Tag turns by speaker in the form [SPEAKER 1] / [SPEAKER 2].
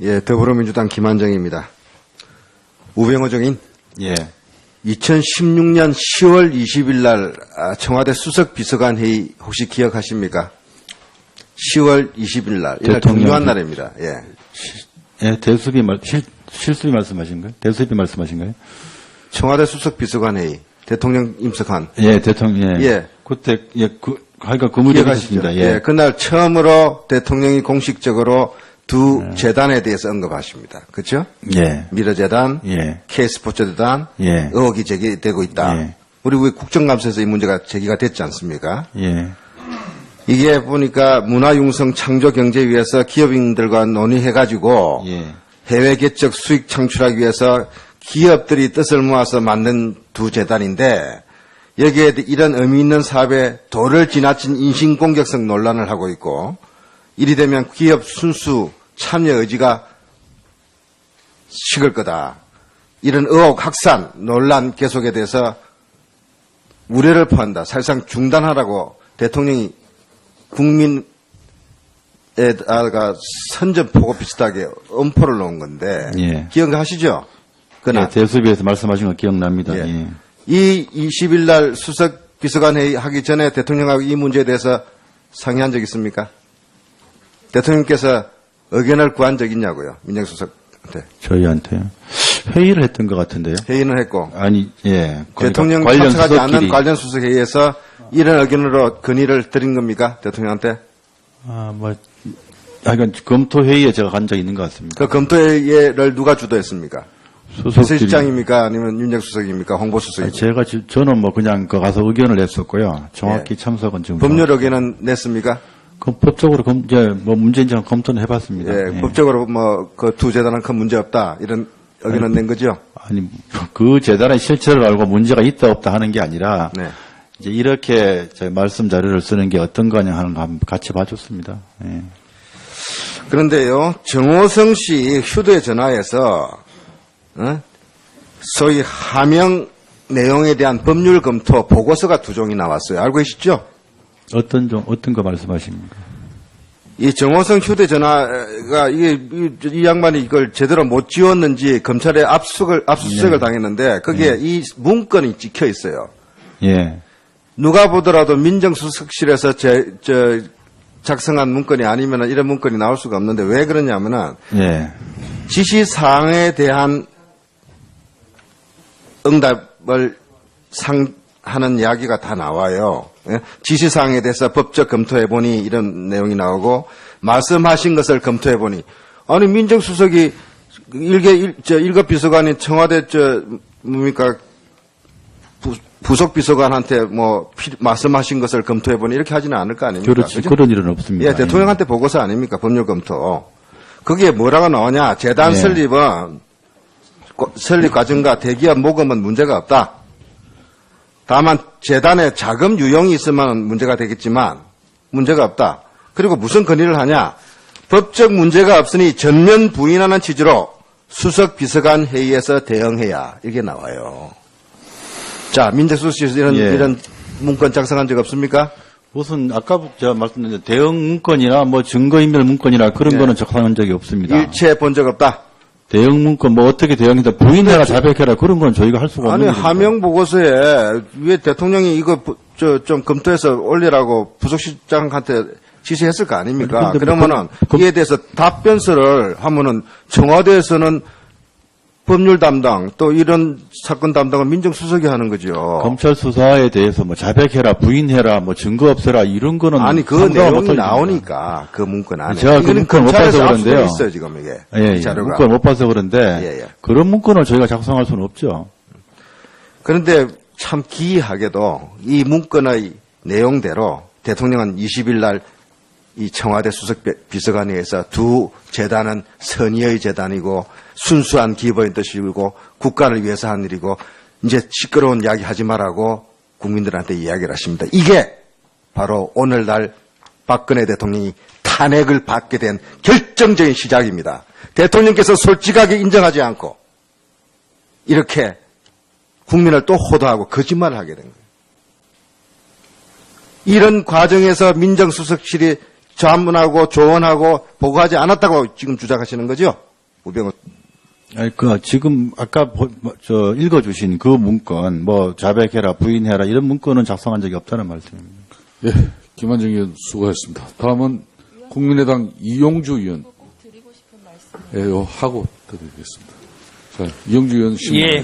[SPEAKER 1] 예, 더불어민주당 김한정입니다. 우병호 정인.
[SPEAKER 2] 예.
[SPEAKER 1] 2016년 10월 20일 날 청와대 수석비서관 회의 혹시 기억하십니까? 10월 20일 날. 이날 중요한 날입니다. 예.
[SPEAKER 2] 예, 실수비 말씀하신 거예요? 대수비 말씀하신 거예요?
[SPEAKER 1] 청와대 수석비서관 회의. 대통령 임석한.
[SPEAKER 2] 예, 대통령, 예.
[SPEAKER 1] 예.
[SPEAKER 2] 그때, 예, 하여간 그 무렵 있었습니다. 예.
[SPEAKER 1] 예. 그날 처음으로 대통령이 공식적으로 두 재단에 대해서 언급하십니다. 그렇죠?
[SPEAKER 2] 예.
[SPEAKER 1] 미러재단,
[SPEAKER 2] 예.
[SPEAKER 1] K스포츠재단,
[SPEAKER 2] 예.
[SPEAKER 1] 의혹이 제기되고 있다.
[SPEAKER 2] 예.
[SPEAKER 1] 우리 국정감사에서 이 문제가 제기가 됐지 않습니까?
[SPEAKER 2] 예.
[SPEAKER 1] 이게 보니까 문화융성창조경제위에서 기업인들과 논의해가지고
[SPEAKER 2] 예.
[SPEAKER 1] 해외 개척 수익 창출하기 위해서 기업들이 뜻을 모아서 만든 두 재단인데 여기에 이런 의미 있는 사업에 도를 지나친 인신공격성 논란을 하고 있고 이리 되면 기업 순수 참여 의지가 식을 거다. 이런 의혹 확산 논란 계속에 대해서 우려를 표한다. 사실상 중단하라고 대통령이 국민에다가 선전포고 비슷하게 엄포를 놓은 건데
[SPEAKER 2] 예.
[SPEAKER 1] 기억하시죠? 그날
[SPEAKER 2] 예, 대수비에서 말씀하신 거 기억납니다.
[SPEAKER 1] 예.
[SPEAKER 2] 예.
[SPEAKER 1] 이 20일 날 수석 비서관 회의 하기 전에 대통령하고 이 문제에 대해서 상의한 적 있습니까? 대통령께서 의견을 구한 적 있냐고요, 민정수석한테.
[SPEAKER 2] 저희한테요. 회의를 했던 것 같은데요.
[SPEAKER 1] 회의는 했고.
[SPEAKER 2] 아니, 예.
[SPEAKER 1] 대통령
[SPEAKER 2] 관련
[SPEAKER 1] 참석하지 않는
[SPEAKER 2] 수석끼리.
[SPEAKER 1] 관련 수석 회의에서 이런 의견으로 건의를 드린 겁니까, 대통령한테?
[SPEAKER 2] 하여간 검토회의에 제가 간 적이 있는 것 같습니다.
[SPEAKER 1] 그 검토회의를 누가 주도했습니까? 비서실장입니까? 아니면 윤정수석입니까? 홍보수석입니까?
[SPEAKER 2] 저는 뭐 그냥 그 가서 의견을 냈었고요. 정확히 참석은 지금.
[SPEAKER 1] 법률 의견은 냈습니까?
[SPEAKER 2] 그 법적으로 뭐 문제인지 검토는 해봤습니다.
[SPEAKER 1] 예,
[SPEAKER 2] 예.
[SPEAKER 1] 법적으로 뭐 그 두 재단은 큰 문제 없다 이런 의견은 낸 거죠.
[SPEAKER 2] 아니 그 재단의 실체를 알고 문제가 있다 없다 하는 게 아니라
[SPEAKER 1] 네.
[SPEAKER 2] 이제 이렇게 말씀 자료를 쓰는 게 어떤 거냐 하는 거 한번 같이 봐줬습니다. 예.
[SPEAKER 1] 그런데요, 정호성 씨 휴대전화에서 소위 하명 내용에 대한 법률 검토 보고서가 2종이 나왔어요. 알고 계시죠?
[SPEAKER 2] 어떤 거 말씀하십니까?
[SPEAKER 1] 이 정호성 휴대전화가 이 양반이 이걸 제대로 못 지웠는지 검찰에 압수수색을 당했는데 거기에 이 문건이 찍혀 있어요.
[SPEAKER 2] 예.
[SPEAKER 1] 누가 보더라도 민정수석실에서 작성한 문건이 아니면 이런 문건이 나올 수가 없는데 왜 그러냐면은
[SPEAKER 2] 예.
[SPEAKER 1] 지시사항에 대한 응답을 하는 이야기가 다 나와요. 예? 지시사항에 대해서 법적 검토해보니 이런 내용이 나오고 말씀하신 것을 검토해보니 아니 민정수석이 일급 비서관인 청와대 부속 비서관한테 뭐 말씀하신 것을 검토해보니 이렇게 하지는 않을 거 아닙니까?
[SPEAKER 2] 그렇지.
[SPEAKER 1] 그죠?
[SPEAKER 2] 그런 일은 없습니다.
[SPEAKER 1] 예, 대통령한테 보고서 아닙니까? 법률 검토. 거기에 뭐라고 나오냐? 재단
[SPEAKER 2] 예.
[SPEAKER 1] 설립 과정과 대기업 모금은 문제가 없다. 다만 재단에 자금 유용이 있으면 문제가 되겠지만 문제가 없다. 그리고 무슨 건의를 하냐? 법적 문제가 없으니 전면 부인하는 취지로 수석 비서관 회의에서 대응해야 이게 나와요. 자, 민정수석실에서 이런 문건 작성한 적 없습니까?
[SPEAKER 2] 무슨 아까 제가 말씀드린 대응 문건이나 뭐 증거인멸 문건이나 그런 거는 작성한 적이 없습니다.
[SPEAKER 1] 일체 본 적 없다.
[SPEAKER 2] 대응 문건 뭐 어떻게 대응해서 부인해라 자백해라 그런 건 저희가 할 수가 없는
[SPEAKER 1] 아니
[SPEAKER 2] 일입니다.
[SPEAKER 1] 하명 보고서에 왜 대통령이 이거 좀 검토해서 올리라고 부속실장한테 지시했을 거 아닙니까?
[SPEAKER 2] 아니,
[SPEAKER 1] 그러면은 이에 대해서 답변서를 하면은 청와대에서는 법률 담당 또 이런 사건 담당은 민정수석이 하는 거죠.
[SPEAKER 2] 검찰 수사에 대해서 뭐 자백해라 부인해라 뭐 증거 없애라 이런 거는
[SPEAKER 1] 아니 그 내용이 나오니까 그 문건 안에
[SPEAKER 2] 제가 그 문건 못 봐서 그런데요.
[SPEAKER 1] 있어요 지금 이게
[SPEAKER 2] 예,
[SPEAKER 1] 자료가.
[SPEAKER 2] 문건 못 봐서 그런데 그런 문건을 저희가 작성할 수는 없죠.
[SPEAKER 1] 그런데 참 기이하게도 이 문건의 내용대로 대통령은 20일 날 이 청와대 수석 비서관회에서 두 재단은 선의의 재단이고 순수한 기업의 뜻이고 국가를 위해서 한 일이고 이제 시끄러운 이야기 하지 말라고 국민들한테 이야기를 하십니다. 이게 바로 오늘날 박근혜 대통령이 탄핵을 받게 된 결정적인 시작입니다. 대통령께서 솔직하게 인정하지 않고 이렇게 국민을 또 호도하고 거짓말을 하게 된 거예요. 이런 과정에서 민정수석실이 자문하고 조언하고 보고하지 않았다고 지금 주장하시는 거죠? 우병우.
[SPEAKER 2] 아니, 지금 아까 읽어주신 그 문건, 자백해라, 부인해라, 이런 문건은 작성한 적이 없다는 말씀입니다.
[SPEAKER 3] 예, 김한정 의원 수고하셨습니다. 다음은 국민의당 이용주 의원. 예, 하고 드리겠습니다. 자, 이용주 의원.
[SPEAKER 4] 예,